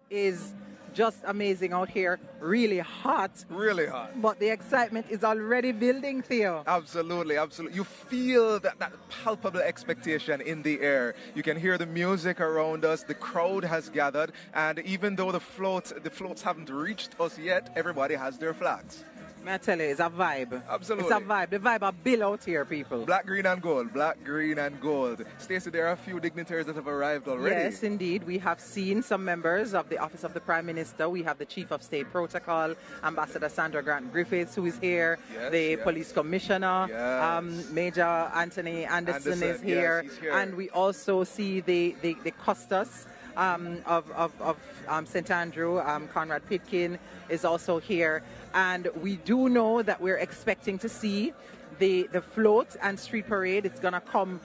is just amazing out here. Really hot. Really hot. But the excitement is already building, Theo. Absolutely, absolutely. You feel that palpable expectation in the air. You can hear the music around us. The crowd has gathered, and even though the floats haven't reached us yet, everybody has their flags. I tell you, it's a vibe. Absolutely. It's a vibe. The vibe of Bill out here, people. Black, green, and gold. Black, green, and gold. Stacey, there are a few dignitaries that have arrived already. Yes, indeed. We have seen some members of the Office of the Prime Minister. We have the Chief of State Protocol, Ambassador Sandra Grant-Griffiths, who is here. Yes, the yes. Police Commissioner, Yes. Major Anthony Anderson is here. Yes, he's here. And we also see the Custos of St. Andrew. Conrad Pitkin is also here. And we do know that we're expecting to see the float and street parade. It's going to come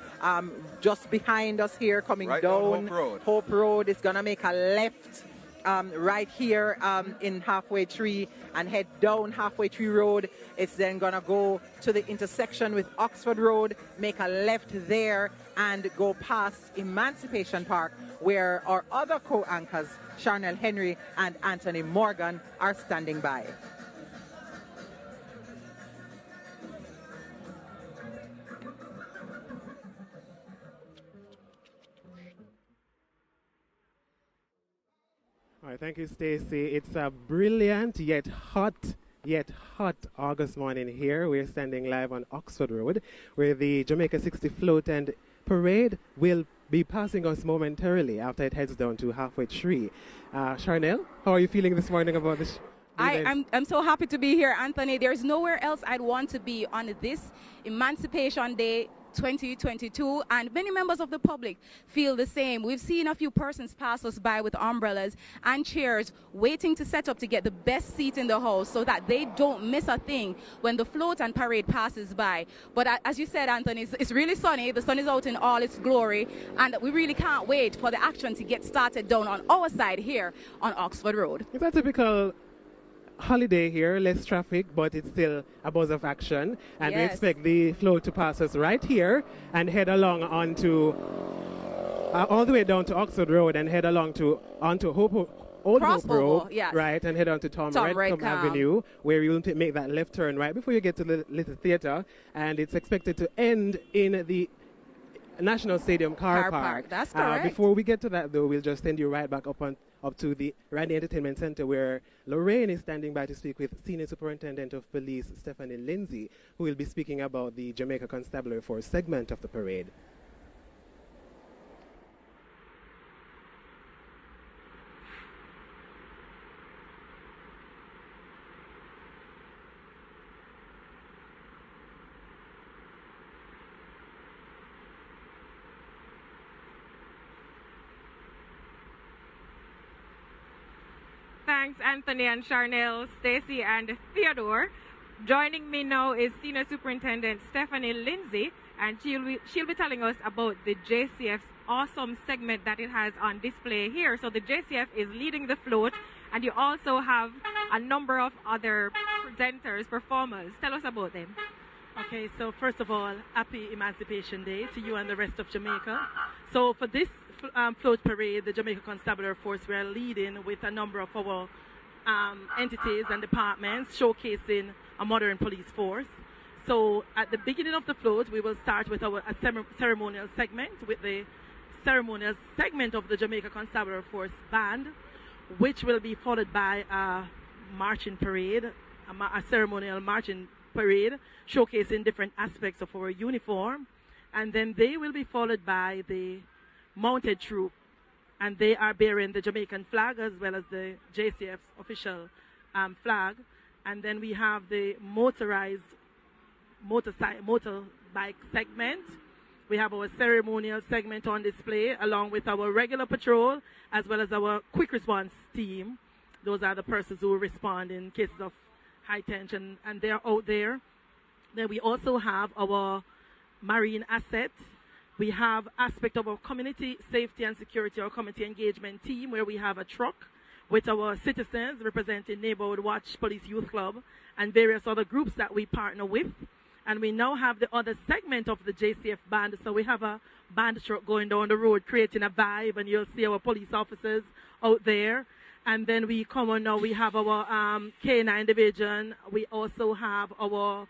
just behind us here, coming right down Hope Road. Hope Road. It's going to make a left right here in Halfway Tree and head down Halfway Tree Road. It's then going to go to the intersection with Oxford Road, make a left there, and go past Emancipation Park, where our other co-anchors, Charnel Henry and Anthony Morgan, are standing by. All right, thank you, Stacey. It's a brilliant yet hot August morning here. We're standing live on Oxford Road, where the Jamaica 60 float and parade will be passing us momentarily after it heads down to Halfway Tree. Charnel, how are you feeling this morning about this? I'm so happy to be here, Anthony. There's nowhere else I'd want to be on this Emancipation Day 2022, and many members of the public feel the same. We've seen a few persons pass us by with umbrellas and chairs waiting to set up to get the best seat in the house so that they don't miss a thing when the float and parade passes by. But as you said, Anthony, it's really sunny. The sun is out in all its glory, and we really can't wait for the action to get started down on our side here on Oxford Road. It's a typical holiday here, less traffic, but it's still a buzz of action, and we expect the float to pass us right here and head along onto all the way down to Oxford Road and head along to onto Old Hope Road, yes. right, and head on to Tom Redcombe Avenue, where you will make that left turn right before you get to the Little Theatre, and it's expected to end in the National Stadium car park. That's correct. Before we get to that, though, we'll just send you right back up to the Randy Entertainment Center, where Lorraine is standing by to speak with Senior Superintendent of Police Stephanie Lindsay, who will be speaking about the Jamaica Constabulary Force segment of the parade. Thanks, Anthony and Charnel, Stacey, and Theodore. Joining me now is Senior Superintendent Stephanie Lindsay, and she'll be telling us about the JCF's awesome segment that it has on display here. So the JCF is leading the float, and you also have a number of other presenters, performers. Tell us about them. Okay, so first of all, happy Emancipation Day to you and the rest of Jamaica. So for this float parade, the Jamaica Constabulary Force, we are leading with a number of our entities and departments showcasing a modern police force. So at the beginning of the float, we will start with our ceremonial segment, with the ceremonial segment of the Jamaica Constabulary Force Band, which will be followed by a marching parade, a ceremonial marching parade showcasing different aspects of our uniform, and then they will be followed by the mounted troop, and they are bearing the Jamaican flag as well as the JCF's official flag. And then we have the motorized motorbike segment. We have our ceremonial segment on display along with our regular patrol as well as our quick response team. Those are the persons who respond in cases of high tension, and they're out there. Then we also have our marine asset. We have aspect of our community safety and security, our community engagement team, where we have a truck with our citizens representing Neighborhood Watch, Police Youth Club, and various other groups that we partner with. And we now have the other segment of the JCF band. So we have a band truck going down the road, creating a vibe, and you'll see our police officers out there. And then we come on now, we have our K9 division. We also have our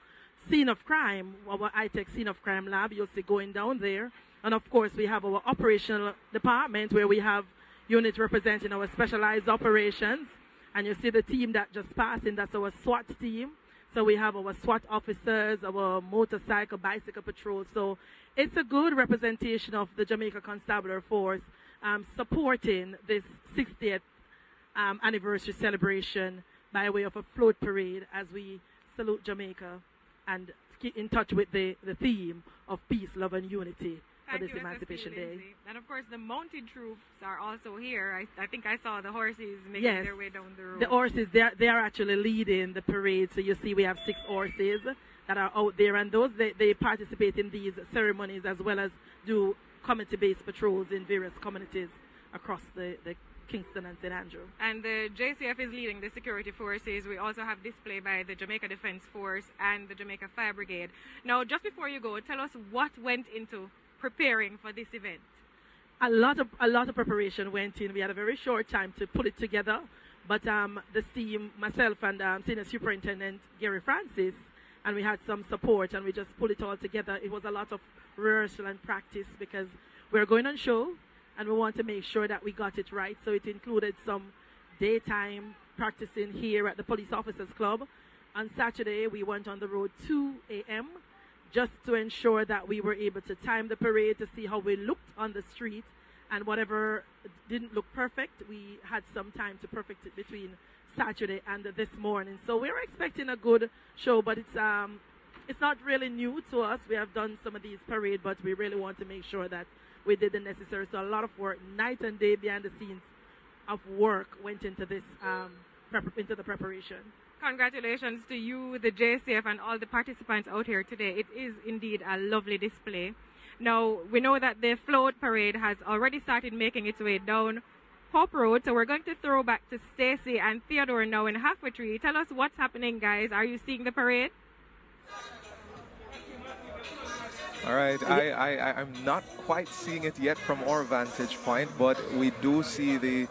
scene of crime, our high-tech scene of crime lab. You'll see going down there. And of course, we have our operational department where we have units representing our specialized operations. And you see the team that just passed in, that's our SWAT team. So we have our SWAT officers, our motorcycle, bicycle patrol. So it's a good representation of the Jamaica Constabulary Force supporting this 60th anniversary celebration by way of a float parade as we salute Jamaica and keep in touch with the theme of peace, love, and unity for this Emancipation Day. And of course, the mounted troops are also here. I think I saw the horses making their way down the road. The horses, they are actually leading the parade. So you see we have 6 horses that are out there, and those they participate in these ceremonies as well as do community-based patrols in various communities across the Kingston and St. Andrew. And the JCF is leading the security forces. We also have display by the Jamaica Defense Force and the Jamaica Fire Brigade. Now, just before you go, tell us what went into preparing for this event. A lot of preparation went in. We had a very short time to put it together, but the team, myself and Senior Superintendent Gary Francis, and we had some support, and we just put it all together. It was a lot of rehearsal and practice because we're going on show, and we want to make sure that we got it right. So it included some daytime practicing here at the Police Officers Club. On Saturday, we went on the road 2 a.m. just to ensure that we were able to time the parade to see how we looked on the street. And whatever didn't look perfect, we had some time to perfect it between Saturday and this morning. So we're expecting a good show, but it's not really new to us. We have done some of these parades, but we really want to make sure that we did the necessary. So a lot of work, night and day behind the scenes of work went into this, into the preparation. Congratulations to you, the JCF, and all the participants out here today. It is indeed a lovely display. Now, we know that the float parade has already started making its way down Hope Road, so we're going to throw back to Stacy and Theodore now in Halfway Tree. Tell us what's happening, guys. Are you seeing the parade? All right, I'm not quite seeing it yet from our vantage point, but we do see the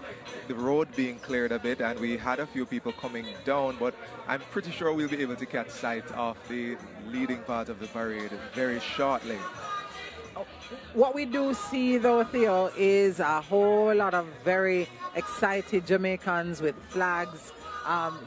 road being cleared a bit, and we had a few people coming down, but I'm pretty sure we'll be able to catch sight of the leading part of the parade very shortly. What we do see, though, Theo, is a whole lot of very excited Jamaicans with flags,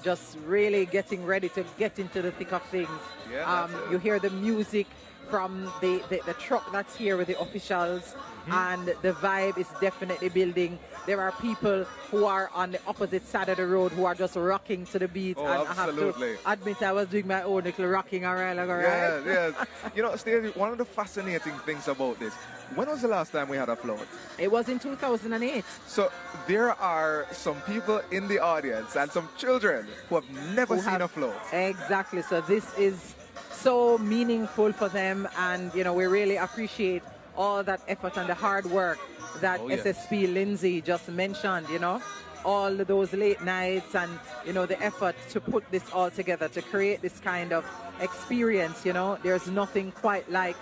just really getting ready to get into the thick of things. Yeah, you hear the music from the truck that's here with the officials, and the vibe is definitely building. There are people who are on the opposite side of the road who are just rocking to the beat. Oh, and absolutely. I have to admit I was doing my own little rocking around, like, right? Yes. You know, Stacey, one of the fascinating things about this, when was the last time we had a float? It was in 2008. So there are some people in the audience and some children who have never seen a float. Exactly. So this is so meaningful for them, and you know, we really appreciate all that effort and the hard work that SSP Lindsay just mentioned, you know, all those late nights and, you know, the effort to put this all together to create this kind of experience. You know, there's nothing quite like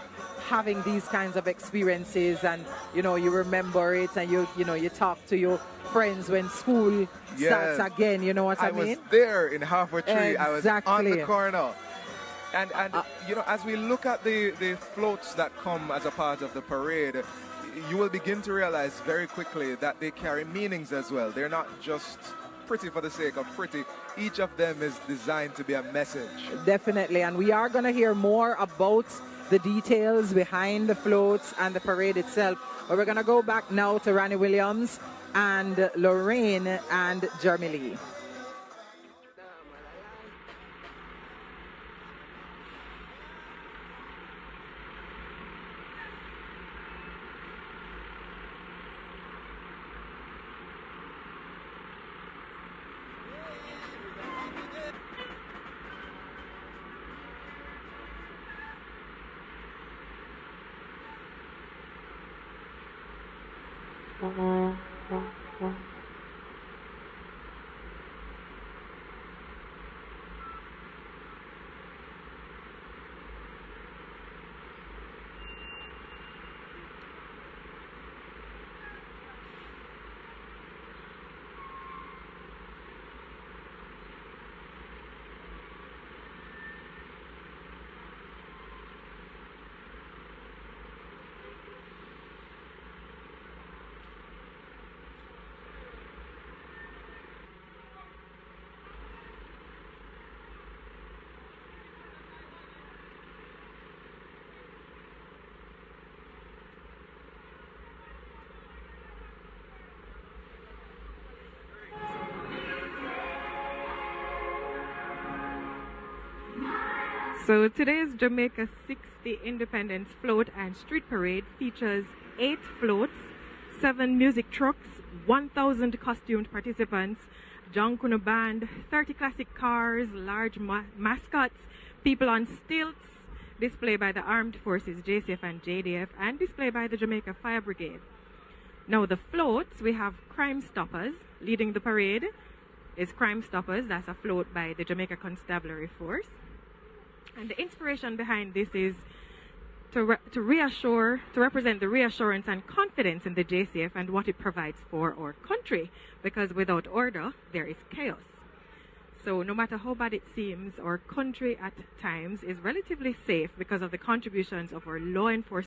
having these kinds of experiences, and you know, you remember it, and you know, you talk to your friends when school starts again. You know what I mean? I was there in Halfway Tree. Exactly. I was on the corner. And you know, as we look at the floats that come as a part of the parade, you will begin to realize very quickly that they carry meanings as well. They're not just pretty for the sake of pretty. Each of them is designed to be a message. Definitely, and we are going to hear more about the details behind the floats and the parade itself. But we're going to go back now to Ronnie Williams and Lorraine and Jeremy Lee. So today's Jamaica 60 Independence Float and Street Parade features 8 floats, 7 music trucks, 1,000 costumed participants, John Kuno Band, 30 classic cars, large mascots, people on stilts, display by the Armed Forces, JCF and JDF, and display by the Jamaica Fire Brigade. Now the floats, we have Crime Stoppers. Leading the parade is Crime Stoppers. That's a float by the Jamaica Constabulary Force. And the inspiration behind this is to represent the reassurance and confidence in the JCF and what it provides for our country, because without order, there is chaos. So no matter how bad it seems, our country at times is relatively safe because of the contributions of our law enforcement